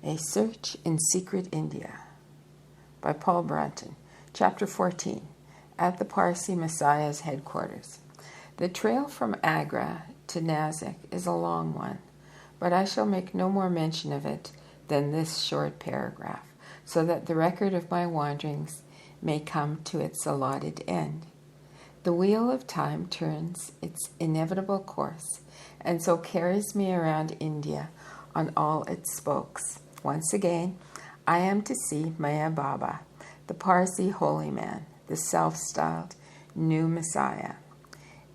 A Search in Secret India by Paul Brunton. Chapter 14. At the Parsi Messiah's headquarters. The trail from Agra to Nasik is a long one, but I shall make no more mention of it than this short paragraph, so that the record of my wanderings may come to its allotted end. The wheel of time turns its inevitable course, and so carries me around India on all its spokes. Once again, I am to see Meher Baba, the Parsi holy man, the self-styled new Messiah.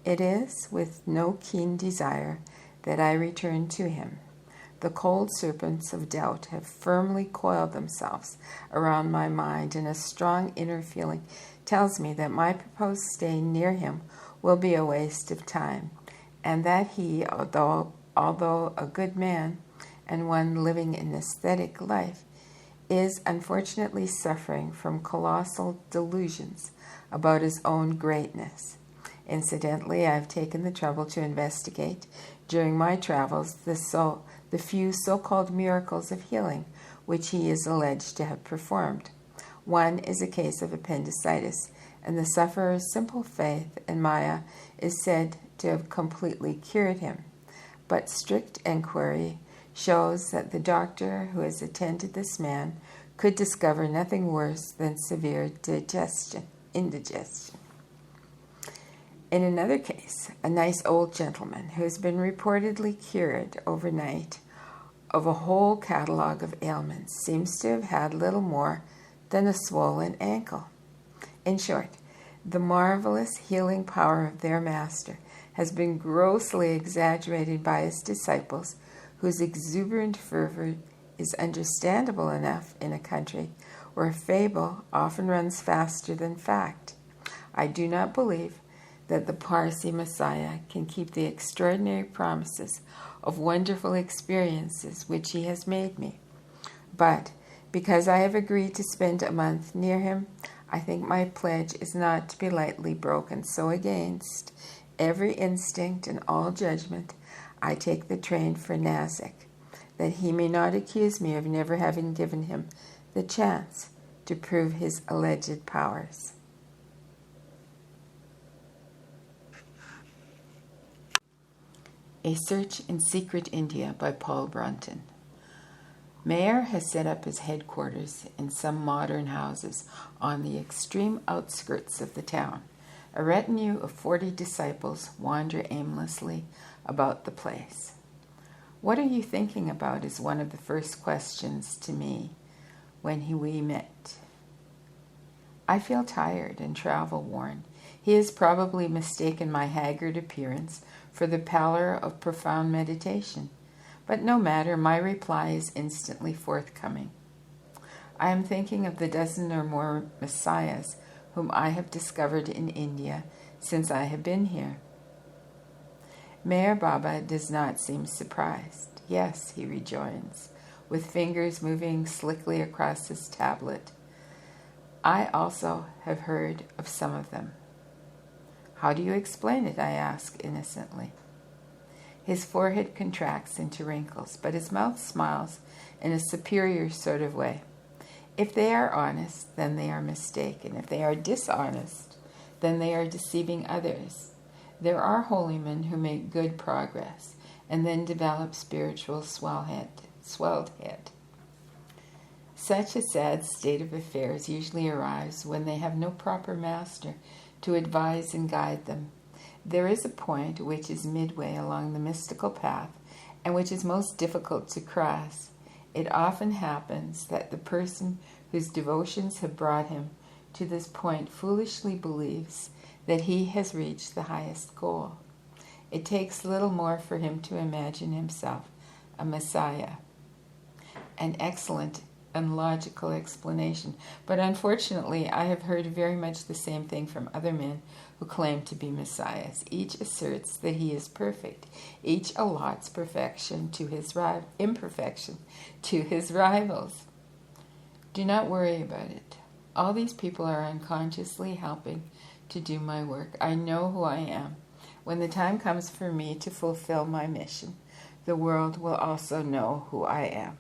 It is with no keen desire that I return to him. The cold serpents of doubt have firmly coiled themselves around my mind, and a strong inner feeling tells me that my proposed stay near him will be a waste of time, and that he, although a good man and one living an aesthetic life, is unfortunately suffering from colossal delusions about his own greatness. Incidentally, I have taken the trouble to investigate during my travels the few so-called miracles of healing which he is alleged to have performed. One is a case of appendicitis, and the sufferer's simple faith in Maya is said to have completely cured him. But strict enquiry shows that the doctor who has attended this man could discover nothing worse than severe indigestion. In another case, a nice old gentleman who has been reportedly cured overnight of a whole catalogue of ailments seems to have had little more than a swollen ankle. In short, the marvelous healing power of their master has been grossly exaggerated by his disciples, whose exuberant fervor is understandable enough in a country where fable often runs faster than fact. I do not believe that the Parsi Messiah can keep the extraordinary promises of wonderful experiences which he has made me. But because I have agreed to spend a month near him, I think my pledge is not to be lightly broken. So against every instinct and all judgment, I take the train for Nasik, that he may not accuse me of never having given him the chance to prove his alleged powers. A Search in Secret India by Paul Brunton. Meher has set up his headquarters in some modern houses on the extreme outskirts of the town. A retinue of 40 disciples wander aimlessly about the place. "What are you thinking about?" is one of the first questions to me when we met. I feel tired and travel-worn. He has probably mistaken my haggard appearance for the pallor of profound meditation. But no matter, my reply is instantly forthcoming. I am thinking of the dozen or more messiahs whom I have discovered in India since I have been here. Meher Baba does not seem surprised. "Yes," he rejoins, with fingers moving slickly across his tablet. "I also have heard of some of them." "How do you explain it?" I ask innocently. His forehead contracts into wrinkles, but his mouth smiles in a superior sort of way. "If they are honest, then they are mistaken. If they are dishonest, then they are deceiving others. There are holy men who make good progress and then develop spiritual swelled head. Such a sad state of affairs usually arrives when they have no proper master to advise and guide them. There is a point which is midway along the mystical path and which is most difficult to cross. It often happens that the person whose devotions have brought him to this point foolishly believes that he has reached the highest goal. It takes little more for him to imagine himself a Messiah. An excellent and logical explanation, but unfortunately I have heard very much the same thing from other men who claim to be messiahs. Each asserts that he is perfect. Each allots imperfection to his rivals. Do not worry about it. All these people are unconsciously helping to do my work. I know who I am. When the time comes for me to fulfill my mission, the world will also know who I am.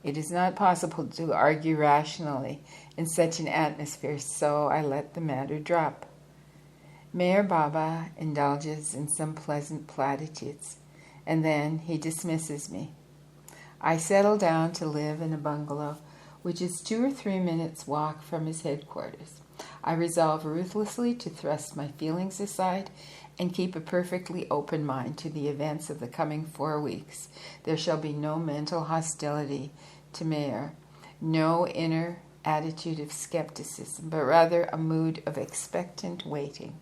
It is not possible to argue rationally in such an atmosphere, so I let the matter drop. Mayor Baba indulges in some pleasant platitudes, and then he dismisses me. I settle down to live in a bungalow, which is 2 or 3 minutes' walk from his headquarters. I resolve ruthlessly to thrust my feelings aside and keep a perfectly open mind to the events of the coming 4 weeks. There shall be no mental hostility to Mayor, no inner attitude of skepticism, but rather a mood of expectant waiting.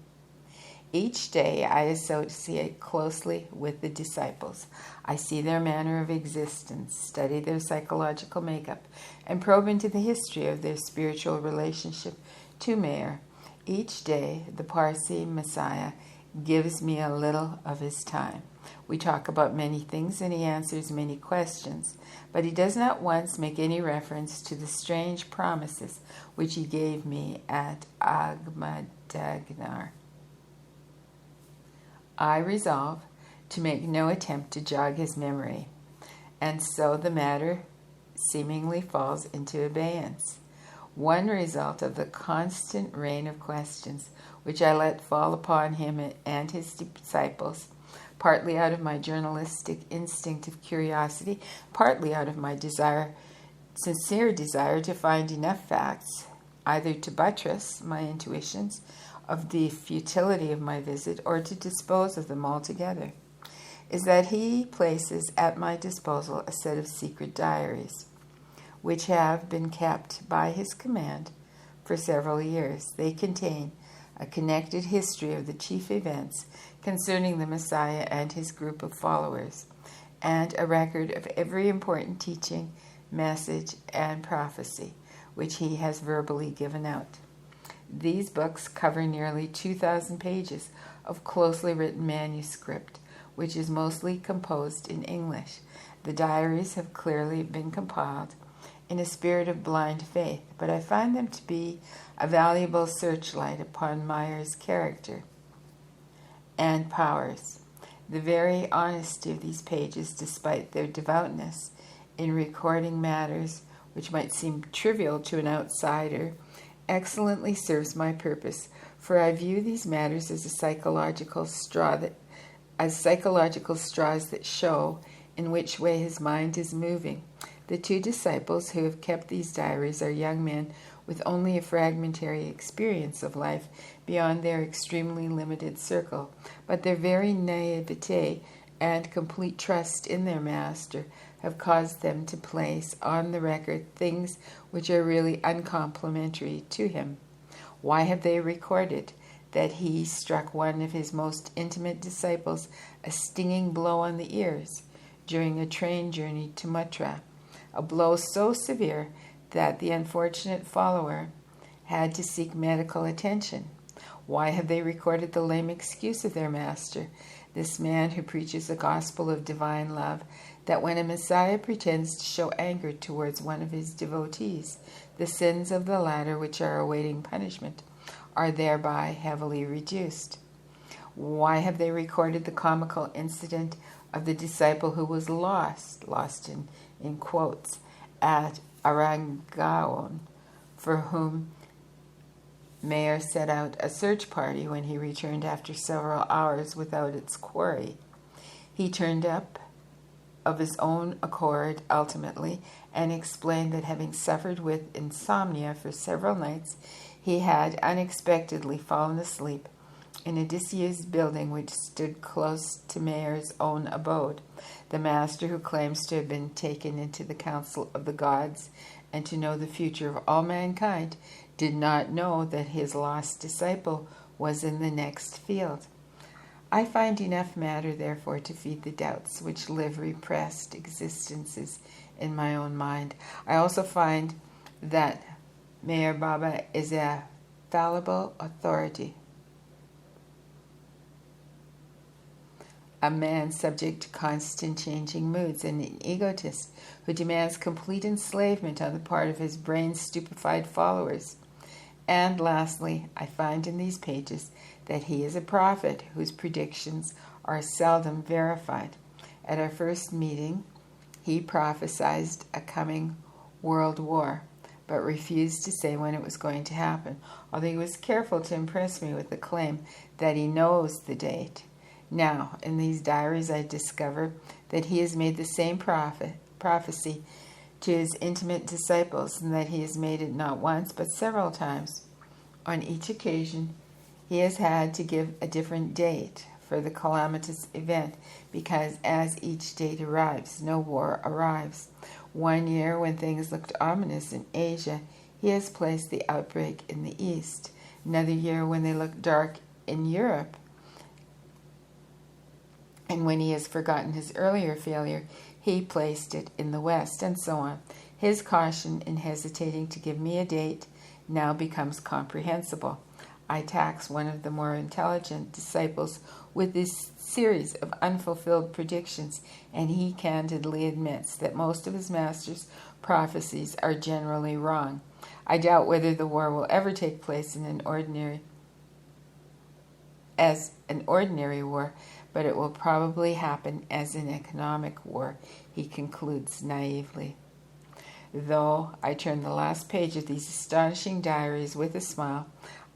Each day I associate closely with the disciples. I see their manner of existence, study their psychological makeup, and probe into the history of their spiritual relationship to Mayor. Each day, the Parsi Messiah gives me a little of his time. We talk about many things and he answers many questions, but he does not once make any reference to the strange promises which he gave me at Ahmednagar. I resolve to make no attempt to jog his memory, and so the matter seemingly falls into abeyance. One result of the constant rain of questions which I let fall upon him and his disciples, partly out of my journalistic instinct of curiosity, partly out of my sincere desire to find enough facts either to buttress my intuitions of the futility of my visit or to dispose of them altogether, is that he places at my disposal a set of secret diaries, which have been kept by his command for several years. They contain a connected history of the chief events concerning the Messiah and his group of followers, and a record of every important teaching, message, and prophecy which he has verbally given out. These books cover nearly 2,000 pages of closely written manuscript, which is mostly composed in English. The diaries have clearly been compiled in a spirit of blind faith, but I find them to be a valuable searchlight upon Mayer's character and powers. The very honesty of these pages, despite their devoutness in recording matters which might seem trivial to an outsider, excellently serves my purpose, for I view these matters as psychological straws that show in which way his mind is moving. The 2 disciples who have kept these diaries are young men with only a fragmentary experience of life beyond their extremely limited circle, but their very naivete and complete trust in their master have caused them to place on the record things which are really uncomplimentary to him. Why have they recorded that he struck one of his most intimate disciples a stinging blow on the ears during a train journey to Mathura, a blow so severe that the unfortunate follower had to seek medical attention? Why have they recorded the lame excuse of their master, this man who preaches a gospel of divine love, that when a Messiah pretends to show anger towards one of his devotees, the sins of the latter, which are awaiting punishment, are thereby heavily reduced? Why have they recorded the comical incident of the disciple who was lost in quotes, at Arangaon, for whom Mayer set out a search party when he returned after several hours without its quarry? He turned up of his own accord ultimately, and explained that having suffered with insomnia for several nights, he had unexpectedly fallen asleep in a disused building which stood close to Mayer's own abode. The master, who claims to have been taken into the council of the gods and to know the future of all mankind, did not know that his lost disciple was in the next field. I find enough matter, therefore, to feed the doubts which live repressed existences in my own mind. I also find that Mayor Baba is a fallible authority, a man subject to constant changing moods, and an egotist who demands complete enslavement on the part of his brain-stupefied followers. And lastly, I find in these pages that he is a prophet whose predictions are seldom verified. At our first meeting, He prophesied a coming world war, but refused to say when it was going to happen, although he was careful to impress me with the claim that he knows the date. Now, in these diaries, I discover that he has made the same prophecy to his intimate disciples, and that he has made it not once, but several times. On each occasion, he has had to give a different date for the calamitous event, because as each date arrives, no war arrives. One year, when things looked ominous in Asia, he has placed the outbreak in the East. Another year, when they looked dark in Europe, and when he has forgotten his earlier failure, he placed it in the West, and so on. His caution in hesitating to give me a date now becomes comprehensible. I tax one of the more intelligent disciples with this series of unfulfilled predictions, and he candidly admits that most of his master's prophecies are generally wrong. I doubt whether the war will ever take place in an ordinary war, but it will probably happen as an economic war, he concludes naively. Though I turn the last page of these astonishing diaries with a smile,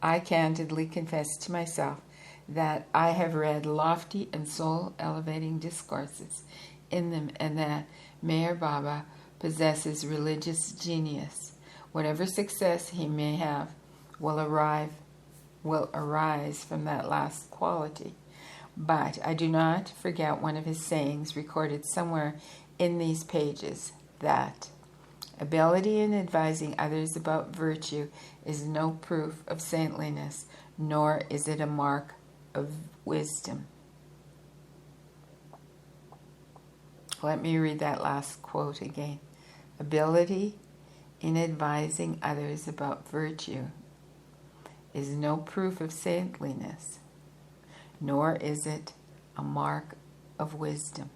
I candidly confess to myself that I have read lofty and soul-elevating discourses in them, and that Meher Baba possesses religious genius. Whatever success he may have will arise from that last quality. But I do not forget one of his sayings recorded somewhere in these pages, that ability in advising others about virtue is no proof of saintliness, nor is it a mark of wisdom. Let me read that last quote again. Ability in advising others about virtue is no proof of saintliness, nor is it a mark of wisdom.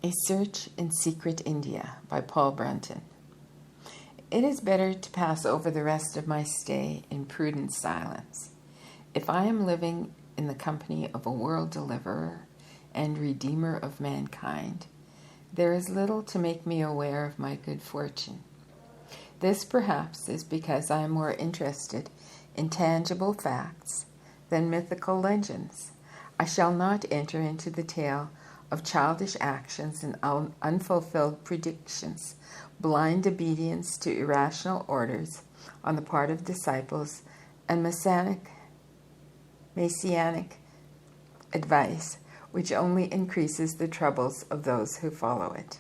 A Search in Secret India by Paul Brunton. It is better to pass over the rest of my stay in prudent silence. If I am living in the company of a world deliverer and redeemer of mankind, there is little to make me aware of my good fortune. This perhaps is because I am more interested in tangible facts than mythical legends. I shall not enter into the tale of childish actions and unfulfilled predictions, blind obedience to irrational orders on the part of disciples, and messianic advice, which only increases the troubles of those who follow it.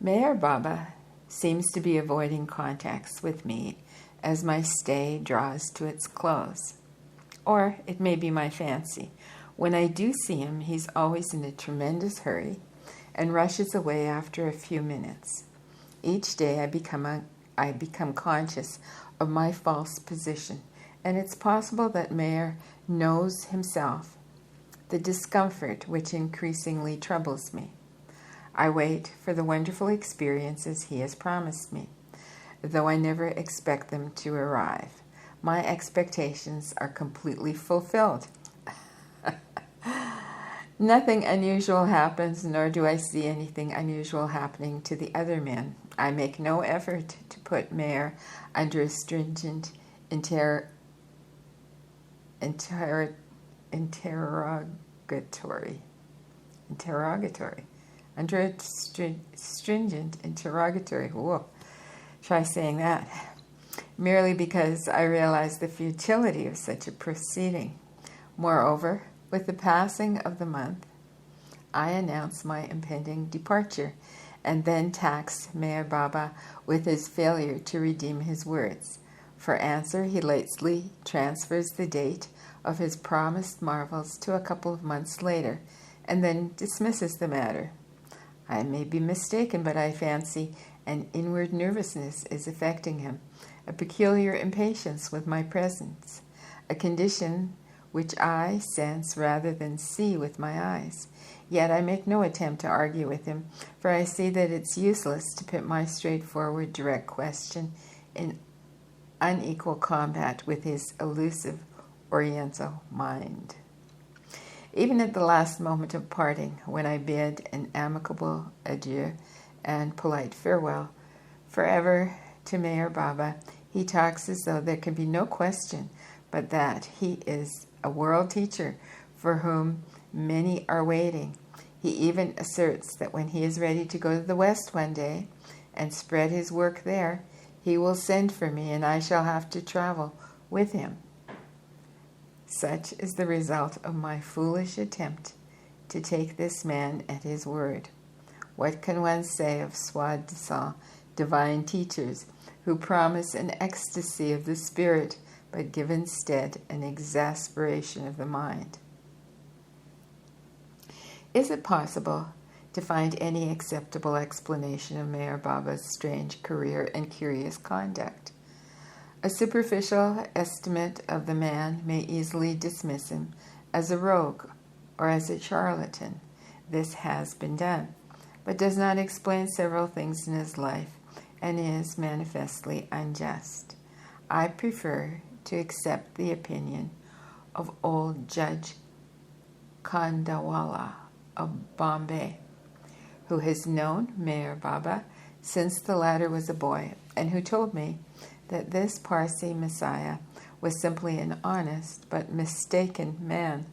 Meher Baba seems to be avoiding contacts with me as my stay draws to its close. Or it may be my fancy. When I do see him, he's always in a tremendous hurry and rushes away after a few minutes. Each day I become conscious of my false position, and it's possible that Meher knows himself the discomfort which increasingly troubles me. I wait for the wonderful experiences he has promised me, though I never expect them to arrive. My expectations are completely fulfilled. Nothing unusual happens, nor do I see anything unusual happening to the other men. I make no effort to put Meher under a stringent interrogatory. Under a stringent interrogatory. Whoa. Try saying that. Merely because I realize the futility of such a proceeding. Moreover, with the passing of the month, I announce my impending departure, and then tax Meher Baba with his failure to redeem his words. For answer, he lately transfers the date of his promised marvels to a couple of months later, and then dismisses the matter. I may be mistaken, but I fancy an inward nervousness is affecting him, a peculiar impatience with my presence, a condition which I sense rather than see with my eyes. Yet I make no attempt to argue with him, for I see that it's useless to put my straightforward, direct question in unequal combat with his elusive Oriental mind. Even at the last moment of parting, when I bid an amicable adieu and polite farewell forever to Meher Baba, he talks as though there can be no question but that he is a world teacher for whom many are waiting. He even asserts that when he is ready to go to the West one day and spread his work there, he will send for me and I shall have to travel with him. Such is the result of my foolish attempt to take this man at his word. What can one say of soi-disant divine teachers who promise an ecstasy of the spirit but give instead an exasperation of the mind? Is it possible to find any acceptable explanation of Meher Baba's strange career and curious conduct? A superficial estimate of the man may easily dismiss him as a rogue or as a charlatan. This has been done, but does not explain several things in his life and is manifestly unjust. I prefer to accept the opinion of old Judge Khandawala of Bombay, who has known Meher Baba since the latter was a boy, and who told me that this Parsi Messiah was simply an honest but mistaken man.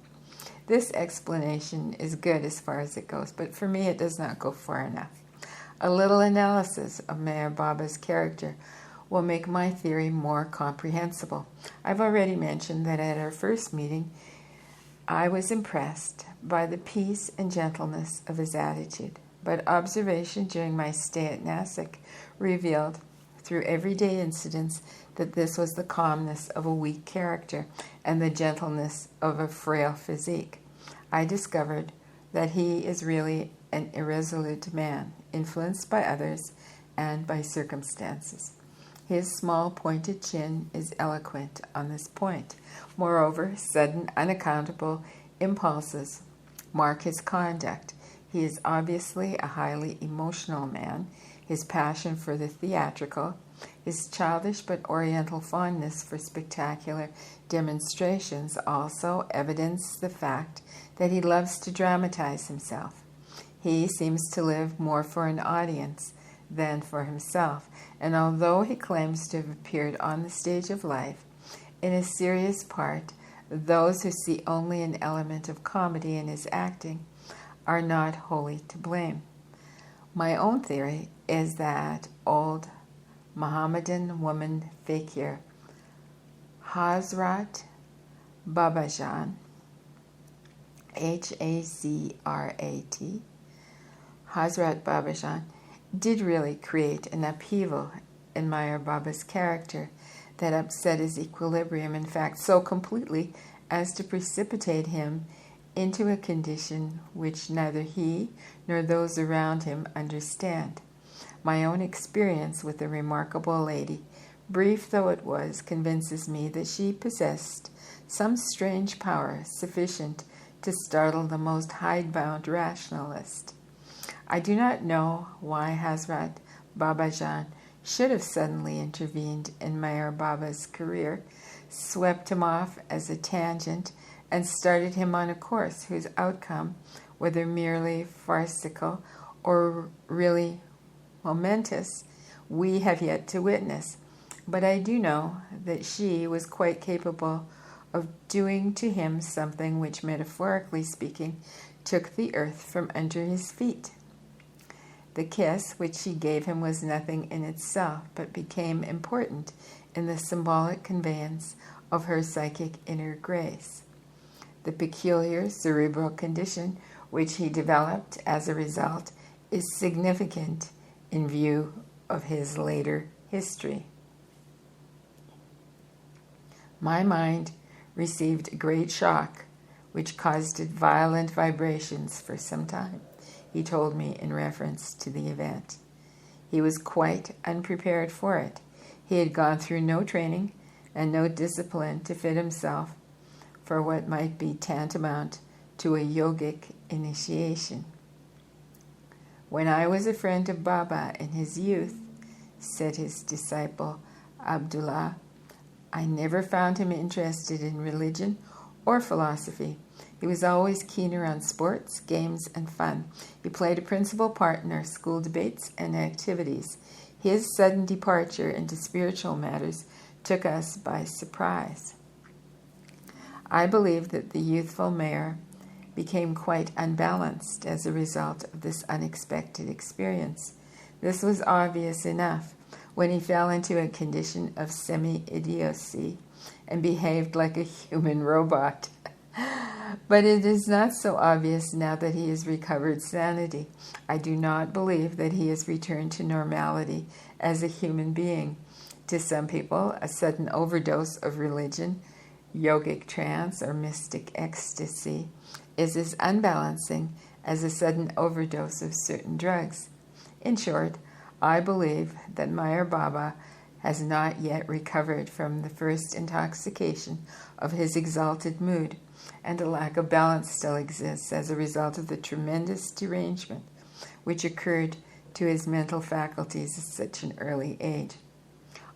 This explanation is good as far as it goes, but for me it does not go far enough. A little analysis of Meher Baba's character will make my theory more comprehensible. I've already mentioned that at our first meeting, I was impressed by the peace and gentleness of his attitude, but observation during my stay at Nasik revealed through everyday incidents that this was the calmness of a weak character and the gentleness of a frail physique. I discovered that he is really an irresolute man, influenced by others and by circumstances. His small pointed chin is eloquent on this point. Moreover, sudden, unaccountable impulses mark his conduct. He is obviously a highly emotional man. His passion for the theatrical, his childish but oriental fondness for spectacular demonstrations also evidence the fact that he loves to dramatize himself. He seems to live more for an audience than for himself, and although he claims to have appeared on the stage of life in a serious part, those who see only an element of comedy in his acting are not wholly to blame. My own theory is that old Mohammedan woman fakir Hazrat Babajan, Hazrat, Hazrat Babajan, did really create an upheaval in Meher Baba's character that upset his equilibrium, in fact, so completely as to precipitate him into a condition which neither he nor those around him understand. My own experience with the remarkable lady, brief though it was, convinces me that she possessed some strange power sufficient to startle the most hidebound rationalist. I do not know why Hazrat Babajan should have suddenly intervened in Meher Baba's career, swept him off as a tangent, and started him on a course whose outcome, whether merely farcical or really momentous, we have yet to witness. But I do know that she was quite capable of doing to him something which, metaphorically speaking, took the earth from under his feet. The kiss which she gave him was nothing in itself, but became important in the symbolic conveyance of her psychic inner grace. The peculiar cerebral condition which he developed as a result is significant in view of his later history. My mind received a great shock which caused it violent vibrations for some time, he told me in reference to the event. He was quite unprepared for it. He had gone through no training and no discipline to fit himself for what might be tantamount to a yogic initiation. When I was a friend of Baba in his youth, said his disciple Abdullah I never found him interested in religion or philosophy. He was always keener on sports, games, and fun. He played a principal part in our school debates and activities. His sudden departure into spiritual matters took us by surprise. I believe that the youthful mayor became quite unbalanced as a result of this unexpected experience. This was obvious enough when he fell into a condition of semi-idiocy and behaved like a human robot. But it is not so obvious now that he has recovered sanity. I do not believe that he has returned to normality as a human being. To some people, a sudden overdose of religion, yogic trance, or mystic ecstasy is as unbalancing as a sudden overdose of certain drugs. In short, I believe that Meher Baba has not yet recovered from the first intoxication of his exalted mood, and a lack of balance still exists as a result of the tremendous derangement which occurred to his mental faculties at such an early age.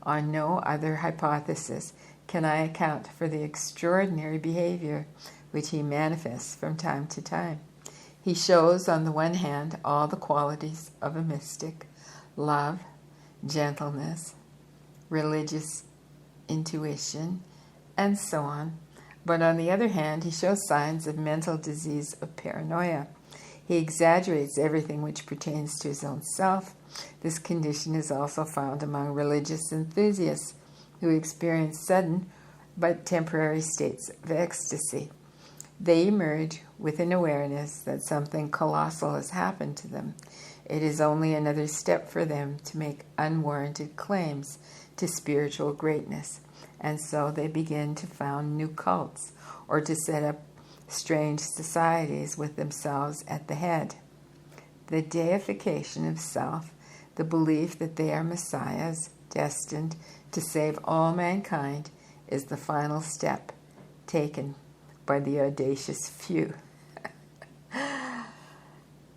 On no other hypothesis can I account for the extraordinary behavior which he manifests from time to time. He shows, on the one hand, all the qualities of a mystic: love, gentleness, religious intuition, and so on. But on the other hand, he shows signs of mental disease of paranoia. He exaggerates everything which pertains to his own self. This condition is also found among religious enthusiasts who experience sudden but temporary states of ecstasy. They emerge with an awareness that something colossal has happened to them. It is only another step for them to make unwarranted claims to spiritual greatness, and so they begin to found new cults or to set up strange societies with themselves at the head. The deification of self, the belief that they are messiahs destined to save all mankind, is the final step taken by the audacious few.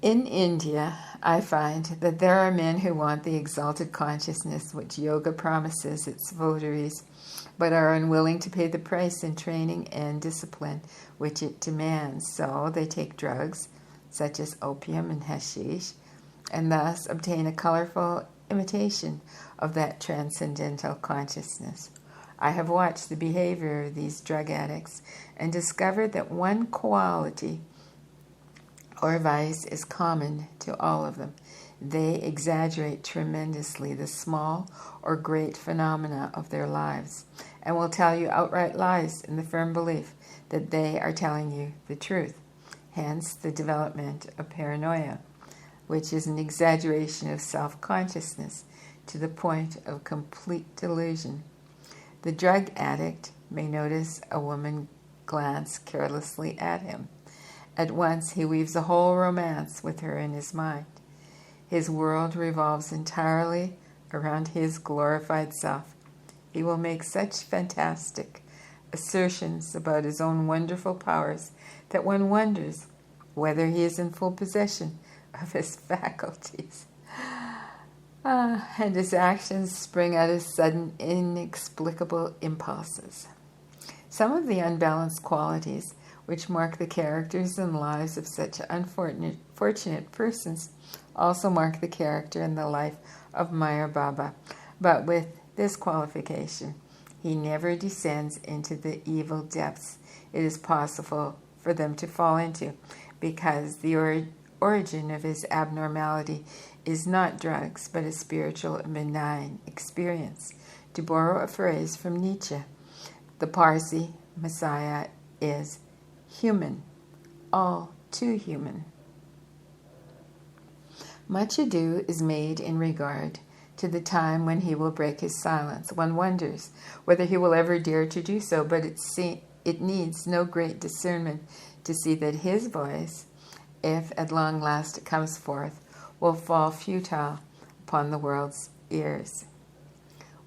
In India, I find that there are men who want the exalted consciousness which yoga promises its votaries, but are unwilling to pay the price in training and discipline which it demands. So they take drugs, such as opium and hashish, and thus obtain a colorful imitation of that transcendental consciousness. I have watched the behavior of these drug addicts and discovered that one quality or vice is common to all of them. They exaggerate tremendously the small or great phenomena of their lives and will tell you outright lies in the firm belief that they are telling you the truth. Hence the development of paranoia, which is an exaggeration of self-consciousness to the point of complete delusion. The drug addict may notice a woman glance carelessly at him. At once he weaves a whole romance with her in his mind. His world revolves entirely around his glorified self. He will make such fantastic assertions about his own wonderful powers that one wonders whether he is in full possession of his faculties. And his actions spring out of sudden, inexplicable impulses. Some of the unbalanced qualities which mark the characters and lives of such unfortunate persons also mark the character and the life of Meher Baba, but with this qualification: he never descends into the evil depths it is possible for them to fall into, because the origin of his abnormality is not drugs, but a spiritual and benign experience. To borrow a phrase from Nietzsche, the Parsi Messiah is human, all too human. Much ado is made in regard to the time when he will break his silence. One wonders whether he will ever dare to do so, but it needs no great discernment to see that his voice, if at long last it comes forth, will fall futile upon the world's ears.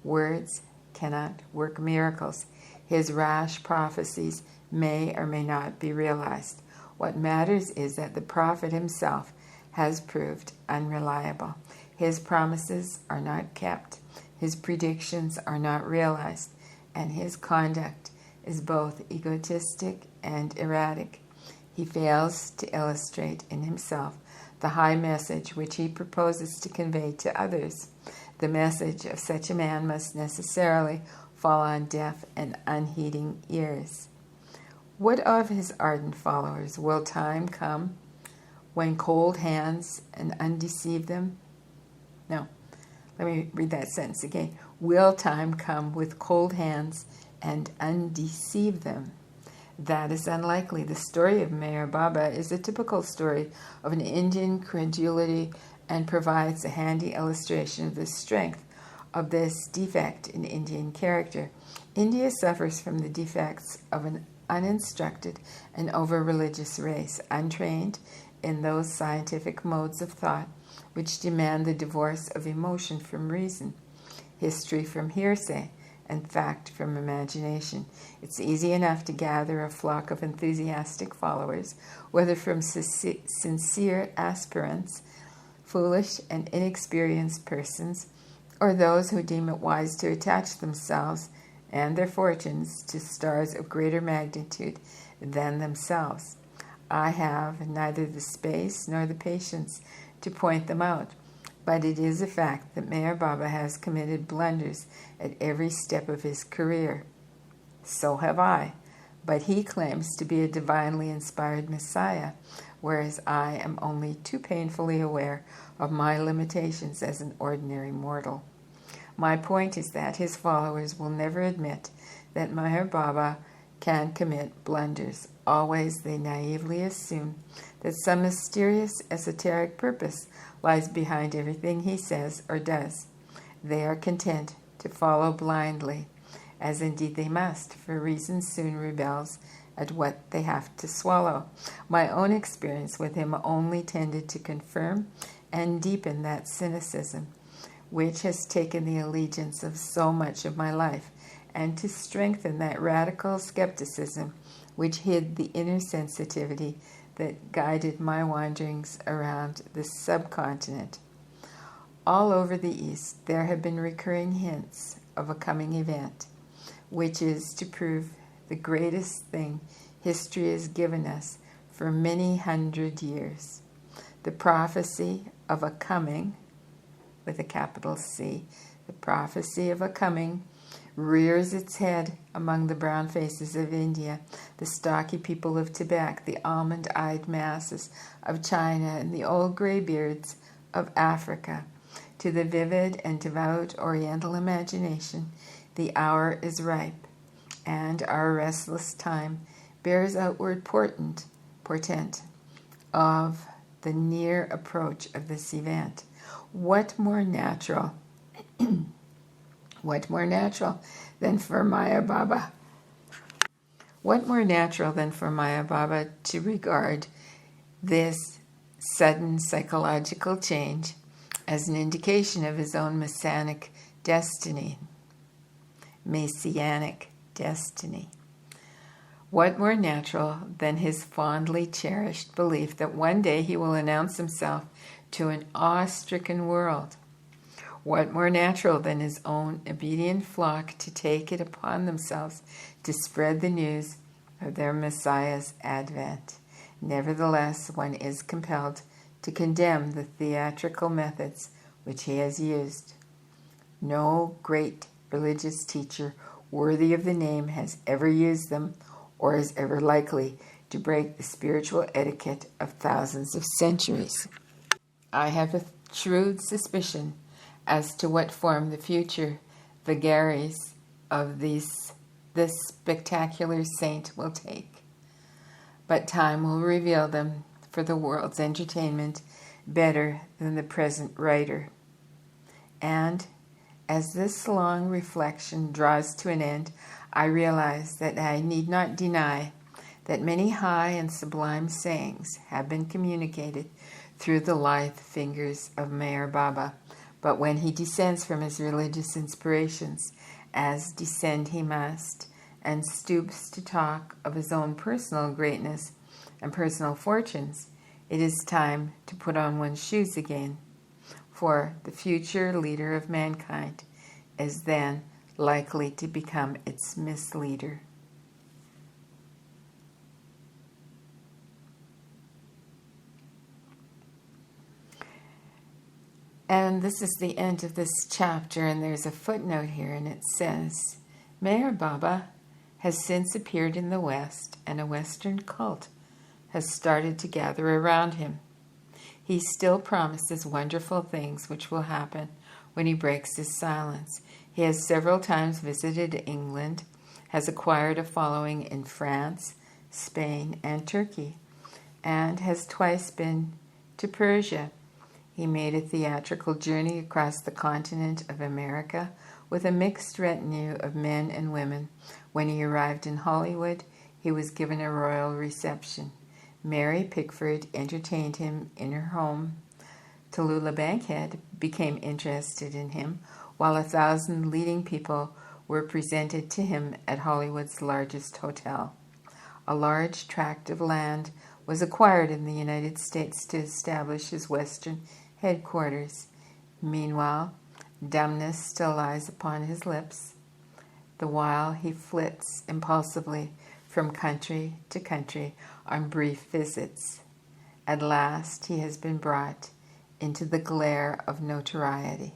Words cannot work miracles. His rash prophecies may or may not be realized. What matters is that the prophet himself has proved unreliable. His promises are not kept. His predictions are not realized. and his conduct is both egotistic and erratic. He fails to illustrate in himself the high message which he proposes to convey to others. The message of such a man must necessarily fall on deaf and unheeding ears. What of his ardent followers? Will time come when cold hands and undeceive them? No, let me read that sentence again. Will time come with cold hands and undeceive them? That is unlikely. The story of Meher Baba is a typical story of an Indian credulity and provides a handy illustration of the strength of this defect in Indian character. India suffers from the defects of an uninstructed and over-religious race, untrained in those scientific modes of thought which demand the divorce of emotion from reason, history from hearsay, and fact from imagination. It's easy enough to gather a flock of enthusiastic followers, whether from sincere aspirants, foolish and inexperienced persons, or those who deem it wise to attach themselves and their fortunes to stars of greater magnitude than themselves. I have neither the space nor the patience to point them out, but it is a fact that Meher Baba has committed blunders at every step of his career. So have I, but he claims to be a divinely inspired Messiah, whereas I am only too painfully aware of my limitations as an ordinary mortal. My point is that his followers will never admit that Meher Baba can commit blunders. Always they naively assume that some mysterious esoteric purpose lies behind everything he says or does. They are content to follow blindly, as indeed they must, for reason soon rebels at what they have to swallow. My own experience with him only tended to confirm and deepen that cynicism which has taken the allegiance of so much of my life, and to strengthen that radical skepticism which hid the inner sensitivity that guided my wanderings around the subcontinent. All over the East there have been recurring hints of a coming event, which is to prove the greatest thing history has given us for many hundred years. The prophecy of a coming, with a capital C, the prophecy of a coming rears its head among the brown faces of India, the stocky people of Tibet, the almond-eyed masses of China, and the old graybeards of Africa. To the vivid and devout Oriental imagination, the hour is ripe, and our restless time bears outward portent of the near approach of this event. What more natural than for Meher Baba? What more natural than for Meher Baba to regard this sudden psychological change as an indication of his own messianic destiny? What more natural than his fondly cherished belief that one day he will announce himself to an awe-stricken world? What more natural than his own obedient flock to take it upon themselves to spread the news of their Messiah's advent? Nevertheless, one is compelled to condemn the theatrical methods which he has used. No great religious teacher worthy of the name has ever used them or is ever likely to break the spiritual etiquette of thousands of centuries. I have a shrewd suspicion as to what form the future vagaries of this spectacular saint will take. But time will reveal them for the world's entertainment better than the present writer. And as this long reflection draws to an end, I realize that I need not deny that many high and sublime sayings have been communicated through the lithe fingers of Meher Baba. But when he descends from his religious inspirations, as descend he must, and stoops to talk of his own personal greatness and personal fortunes, it is time to put on one's shoes again. For the future leader of mankind is then likely to become its misleader. And this is the end of this chapter, and there's a footnote here, and it says, Meher Baba has since appeared in the West, and a Western cult has started to gather around him. He still promises wonderful things which will happen when he breaks his silence. He has several times visited England, has acquired a following in France, Spain, and Turkey, and has twice been to Persia. He made a theatrical journey across the continent of America with a mixed retinue of men and women. When he arrived in Hollywood, he was given a royal reception. Mary Pickford entertained him in her home. Tallulah Bankhead became interested in him, while 1,000 leading people were presented to him at Hollywood's largest hotel. A large tract of land was acquired in the United States to establish his Western headquarters. Meanwhile, dumbness still lies upon his lips, the while he flits impulsively from country to country on brief visits. At last he has been brought into the glare of notoriety.